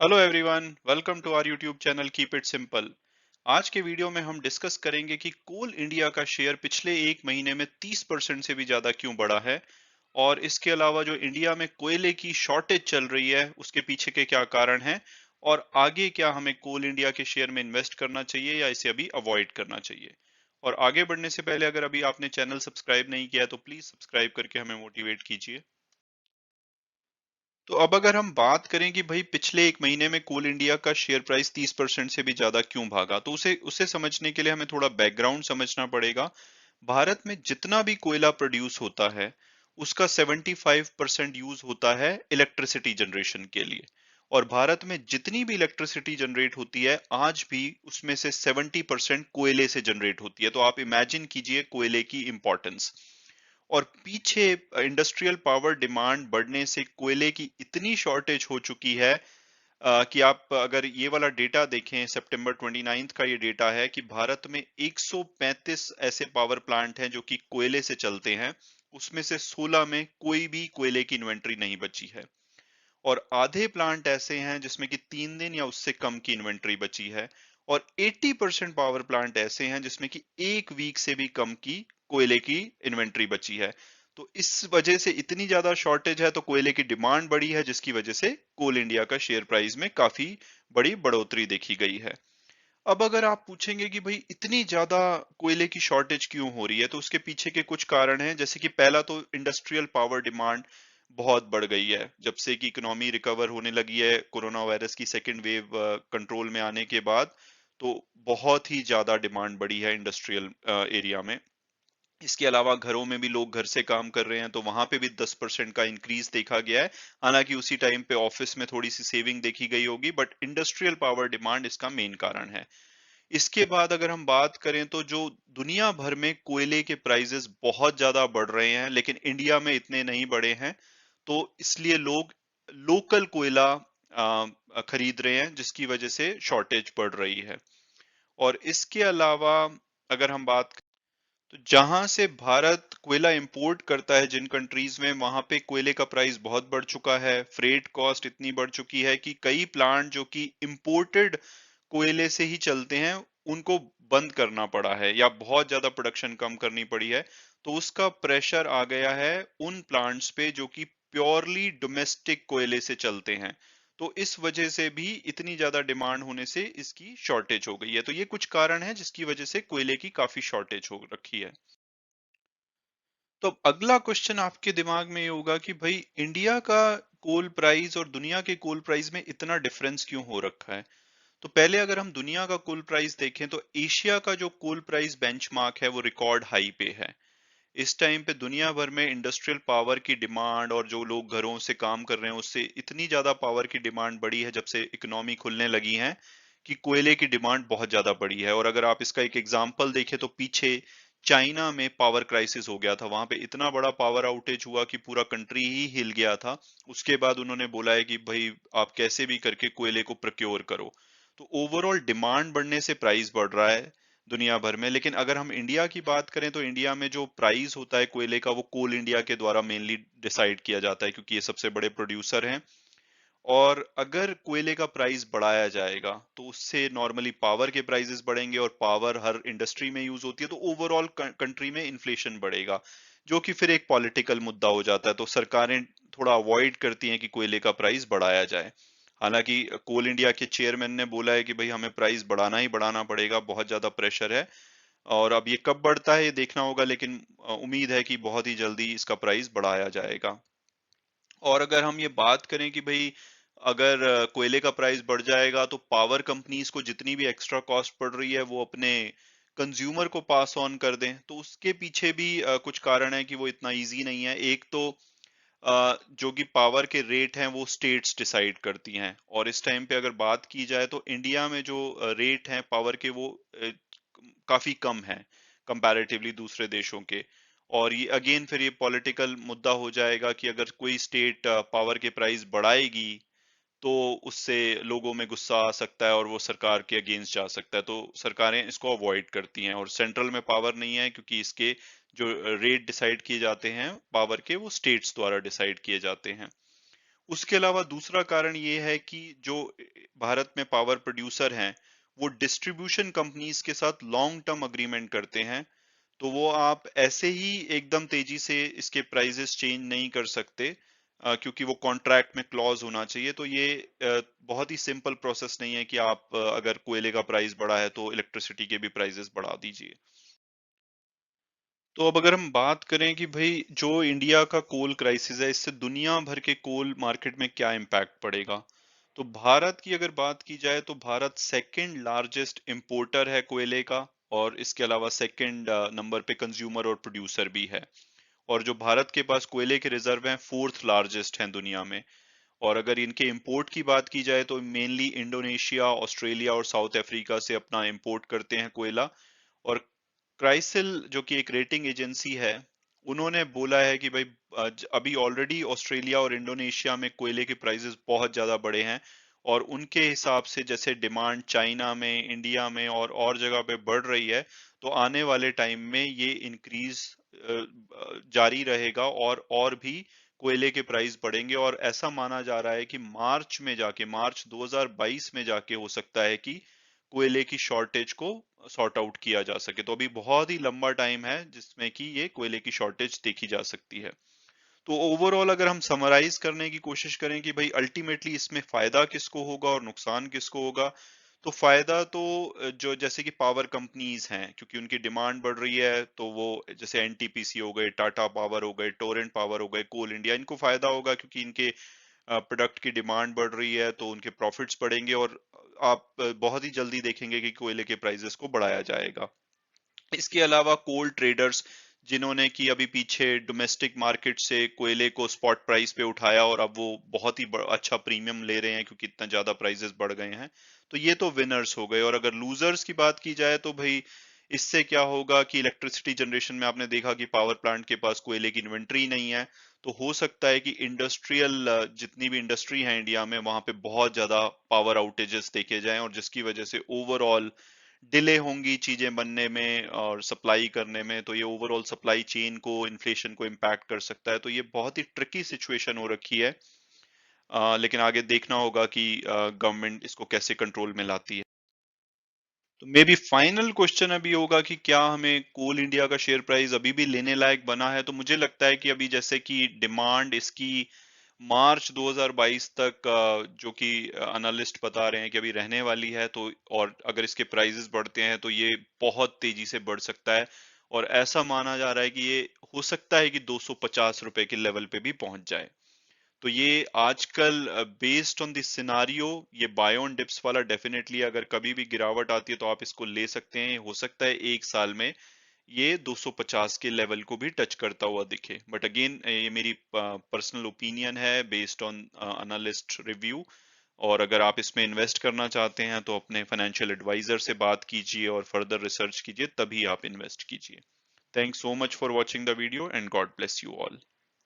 Hello everyone, welcome to our YouTube channel keep it simple. आज के video में हम डिस्कस करेंगे कि कोल इंडिया का शेयर पिछले एक महीने में 30% से भी ज्यादा क्यों बढ़ा है, और इसके अलावा जो इंडिया में कोयले की शॉर्टेज चल रही है उसके पीछे के क्या कारण हैं, और आगे क्या हमें कोल इंडिया के शेयर में इन्वेस्ट करना चाहिए या इसे अभी अवॉइड करना चाहिए। और आगे बढ़ने से पहले अगर अभी आपने चैनल सब्सक्राइब नहीं किया है तो प्लीज सब्सक्राइब करके हमें मोटिवेट कीजिए। तो अब अगर हम बात करें कि भाई पिछले एक महीने में कोल इंडिया का शेयर प्राइस 30% से भी ज्यादा क्यों भागा, तो उसे उसे समझने के लिए हमें थोड़ा बैकग्राउंड समझना पड़ेगा। भारत में जितना भी कोयला प्रोड्यूस होता है उसका 75% यूज होता है इलेक्ट्रिसिटी जनरेशन के लिए। और भारत में जितनी भी इलेक्ट्रिसिटी जनरेट होती है आज भी उसमें से 70% कोयले से जनरेट होती है। तो आप इमेजिन कीजिए कोयले की इंपॉर्टेंस। और पीछे इंडस्ट्रियल पावर डिमांड बढ़ने से कोयले की इतनी शॉर्टेज हो चुकी है कि आप अगर ये वाला डेटा देखें, सितंबर 29 का ये डेटा है कि भारत में 135 ऐसे पावर प्लांट हैं जो कि कोयले से चलते हैं। उसमें से 16 में कोई भी कोयले की इन्वेंट्री नहीं बची है। और आधे प्लांट ऐसे हैं जिसमें कि 3 दिन या उससे कम की इन्वेंट्री बची है। और 80% पावर प्लांट ऐसे हैं जिसमें कि एक वीक से भी कम की कोयले की इन्वेंट्री बची है। तो इस वजह से इतनी ज्यादा शॉर्टेज है तो कोयले की डिमांड बढ़ी है, जिसकी वजह से कोल इंडिया का शेयर प्राइस में काफी बड़ी बढ़ोतरी देखी गई है। अब अगर आप पूछेंगे कि भाई इतनी ज्यादा कोयले की शॉर्टेज क्यों हो रही है, तो उसके पीछे के कुछ कारण हैं। जैसे कि पहला तो इंडस्ट्रियल पावर डिमांड बहुत बढ़ गई है जब से कि इकोनॉमी रिकवर होने लगी है कोरोना वायरस की सेकेंड वेव कंट्रोल में आने के बाद। तो बहुत ही ज्यादा डिमांड बढ़ी है इंडस्ट्रियल एरिया में। इसके अलावा घरों में भी लोग घर से काम कर रहे हैं तो वहां पे भी 10% का इंक्रीज देखा गया है। हालांकि उसी टाइम पे ऑफिस में थोड़ी सी सेविंग देखी गई होगी, बट इंडस्ट्रियल पावर डिमांड इसका मेन कारण है। इसके बाद अगर हम बात करें तो जो दुनिया भर में कोयले के प्राइसेस बहुत ज्यादा बढ़ रहे हैं लेकिन इंडिया में इतने नहीं बढ़े हैं। तो इसलिए लोग लोकल कोयला खरीद रहे हैं, जिसकी वजह से शॉर्टेज बढ़ रही है। और इसके अलावा अगर हम बात, तो जहां से भारत कोयला इंपोर्ट करता है जिन कंट्रीज में, वहां पे कोयले का प्राइस बहुत बढ़ चुका है। फ्रेट कॉस्ट इतनी बढ़ चुकी है कि कई प्लांट जो कि इंपोर्टेड कोयले से ही चलते हैं उनको बंद करना पड़ा है या बहुत ज्यादा प्रोडक्शन कम करनी पड़ी है। तो उसका प्रेशर आ गया है उन प्लांट्स पे जो कि प्योरली डोमेस्टिक कोयले से चलते हैं। तो इस वजह से भी इतनी ज्यादा डिमांड होने से इसकी शॉर्टेज हो गई है। तो ये कुछ कारण है जिसकी वजह से कोयले की काफी शॉर्टेज हो रखी है। तो अब अगला क्वेश्चन आपके दिमाग में ये होगा कि भाई इंडिया का कोल प्राइस और दुनिया के कोल प्राइस में इतना डिफरेंस क्यों हो रखा है। तो पहले अगर हम दुनिया का कोल प्राइस देखें तो एशिया का जो कोल प्राइस बेंचमार्क है वो रिकॉर्ड हाई पे है। इस टाइम पे दुनिया भर में इंडस्ट्रियल पावर की डिमांड और जो लोग घरों से काम कर रहे हैं उससे इतनी ज्यादा पावर की डिमांड बढ़ी है जब से इकोनॉमी खुलने लगी है कि कोयले की डिमांड बहुत ज्यादा बढ़ी है। और अगर आप इसका एक एग्जांपल देखें तो पीछे चाइना में पावर क्राइसिस हो गया था, वहां पे इतना बड़ा पावर आउटेज हुआ कि पूरा कंट्री ही हिल गया था। उसके बाद उन्होंने बोला है कि भाई आप कैसे भी करके कोयले को प्रोक्योर करो। तो ओवरऑल डिमांड बढ़ने से प्राइस बढ़ रहा है दुनिया भर में। लेकिन अगर हम इंडिया की बात करें तो इंडिया में जो प्राइस होता है कोयले का वो कोल इंडिया के द्वारा मेनली डिसाइड किया जाता है, क्योंकि ये सबसे बड़े प्रोड्यूसर हैं। और अगर कोयले का प्राइस बढ़ाया जाएगा तो उससे नॉर्मली पावर के प्राइसेस बढ़ेंगे, और पावर हर इंडस्ट्री में यूज होती है तो ओवरऑल कंट्री में इन्फ्लेशन बढ़ेगा, जो कि फिर एक पॉलिटिकल मुद्दा हो जाता है। तो सरकारें थोड़ा अवॉइड करती हैं कि कोयले का प्राइस बढ़ाया जाए। हालांकि कोल इंडिया के चेयरमैन ने बोला है कि भाई हमें प्राइस बढ़ाना ही बढ़ाना पड़ेगा, बहुत ज्यादा प्रेशर है। और अब ये कब बढ़ता है ये देखना होगा, लेकिन उम्मीद है कि बहुत ही जल्दी इसका प्राइस बढ़ाया जाएगा। और अगर हम ये बात करें कि भाई अगर कोयले का प्राइस बढ़ जाएगा तो पावर कंपनीज को जितनी भी एक्स्ट्रा कॉस्ट पड़ रही है वो अपने कंज्यूमर को पास ऑन कर दें, तो उसके पीछे भी कुछ कारण है कि वो इतना इजी नहीं है। एक तो जो कि पावर के रेट हैं वो स्टेट्स डिसाइड करती हैं, और इस टाइम पे अगर बात की जाए तो इंडिया में जो रेट हैं पावर के वो काफी कम है कंपैरेटिवली दूसरे देशों के। और ये अगेन फिर ये पॉलिटिकल मुद्दा हो जाएगा कि अगर कोई स्टेट पावर के प्राइस बढ़ाएगी तो उससे लोगों में गुस्सा आ सकता है और वो सरकार के अगेंस्ट जा सकता है। तो सरकारें इसको अवॉइड करती हैं, और सेंट्रल में पावर नहीं है क्योंकि इसके जो रेट डिसाइड किए जाते हैं पावर के वो स्टेट्स द्वारा डिसाइड किए जाते हैं। उसके अलावा दूसरा कारण ये है कि जो भारत में पावर प्रोड्यूसर हैं, वो डिस्ट्रीब्यूशन कंपनीज के साथ लॉन्ग टर्म अग्रीमेंट करते हैं। तो वो आप ऐसे ही एकदम तेजी से इसके प्राइसेस चेंज नहीं कर सकते, क्योंकि वो कॉन्ट्रैक्ट में क्लॉज होना चाहिए। तो ये बहुत ही सिंपल प्रोसेस नहीं है कि आप अगर कोयले का प्राइस बढ़ा है तो इलेक्ट्रिसिटी के भी प्राइसेस बढ़ा दीजिए। तो अब अगर हम बात करें कि भाई जो इंडिया का कोल क्राइसिस है, इससे दुनिया भर के कोल मार्केट में क्या इम्पैक्ट पड़ेगा। तो भारत की अगर बात की जाए तो भारत सेकंड लार्जेस्ट इंपोर्टर है कोयले का, और इसके अलावा सेकंड नंबर पे कंज्यूमर और प्रोड्यूसर भी है। और जो भारत के पास कोयले के रिजर्व हैं, फोर्थ लार्जेस्ट हैं दुनिया में। और अगर इनके इंपोर्ट की बात की जाए तो मेनली इंडोनेशिया, ऑस्ट्रेलिया और साउथ अफ्रीका से अपना इंपोर्ट करते हैं कोयला। और क्राइसिल जो कि एक रेटिंग एजेंसी है, उन्होंने बोला है कि भाई अभी ऑलरेडी ऑस्ट्रेलिया और इंडोनेशिया में कोयले के प्राइसेस बहुत ज्यादा बढ़े हैं। और उनके हिसाब से जैसे डिमांड चाइना में, इंडिया में और जगह पे बढ़ रही है, तो आने वाले टाइम में ये इंक्रीज जारी रहेगा, और भी कोयले के प्राइस बढ़ेंगे। और ऐसा माना जा रहा है कि मार्च 2022 में जाके हो सकता है कि कोयले की शॉर्टेज को सॉर्ट आउट किया जा सके। तो अभी बहुत ही लंबा टाइम है जिसमें कि ये कोयले की शॉर्टेज देखी जा सकती है। तो ओवरऑल अगर हम समराइज करने की कोशिश करें कि भाई अल्टीमेटली इसमें फायदा किसको होगा और नुकसान किसको होगा, तो फायदा तो जो जैसे कि पावर कंपनीज हैं, क्योंकि उनकी डिमांड बढ़ रही है, तो वो जैसे एनटीपीसी हो गए, टाटा पावर हो गए, टोरेंट पावर हो गए, कोल इंडिया, इनको फायदा होगा क्योंकि इनके प्रोडक्ट की डिमांड बढ़ रही है, तो उनके प्रॉफिट्स बढ़ेंगे। और आप बहुत ही जल्दी देखेंगे कि कोयले के प्राइसेस को बढ़ाया जाएगा। इसके अलावा कोल ट्रेडर्स, जिन्होंने कि अभी पीछे डोमेस्टिक मार्केट से कोयले को स्पॉट प्राइस पे उठाया और अब वो बहुत ही अच्छा प्रीमियम ले रहे हैं क्योंकि इतना ज्यादा प्राइसेस बढ़ गए हैं। तो ये तो विनर्स हो गए। और अगर लूजर्स की बात की जाए तो भाई इससे क्या होगा कि इलेक्ट्रिसिटी जनरेशन में आपने देखा कि पावर प्लांट के पास कोयले की इन्वेंट्री नहीं है। तो हो सकता है कि इंडस्ट्रियल जितनी भी इंडस्ट्री है इंडिया में, वहां पे बहुत ज्यादा पावर आउटेजेस देखे जाएं, और जिसकी वजह से ओवरऑल डिले होंगी चीजें बनने में और सप्लाई करने में। तो ये ओवरऑल सप्लाई चेन को, इन्फ्लेशन को इम्पैक्ट कर सकता है। तो ये बहुत ही ट्रिकी सिचुएशन हो रखी है। लेकिन आगे देखना होगा कि गवर्नमेंट इसको कैसे कंट्रोल में लाती है। तो मे बी फाइनल क्वेश्चन अभी होगा कि क्या हमें कोल इंडिया का शेयर प्राइस अभी भी लेने लायक बना है। तो मुझे लगता है कि अभी जैसे कि डिमांड इसकी मार्च 2022 तक, जो कि एनालिस्ट बता रहे हैं कि अभी रहने वाली है, तो और अगर इसके प्राइसेस बढ़ते हैं तो ये बहुत तेजी से बढ़ सकता है। और ऐसा माना जा रहा है कि ये हो सकता है कि 250 रुपए के लेवल पे भी पहुंच जाए। तो ये आजकल बेस्ड ऑन दिस सिनारियो, ये बाय ऑन डिप्स वाला डेफिनेटली अगर कभी भी गिरावट आती है तो आप इसको ले सकते हैं। हो सकता है एक साल में ये 250 के लेवल को भी टच करता हुआ दिखे। बट अगेन ये मेरी पर्सनल ओपिनियन है बेस्ड ऑन एनालिस्ट रिव्यू। और अगर आप इसमें इन्वेस्ट करना चाहते हैं तो अपने फाइनेंशियल एडवाइजर से बात कीजिए और फर्दर रिसर्च कीजिए, तभी आप इन्वेस्ट कीजिए। Thanks so much for watching the video and God bless you all.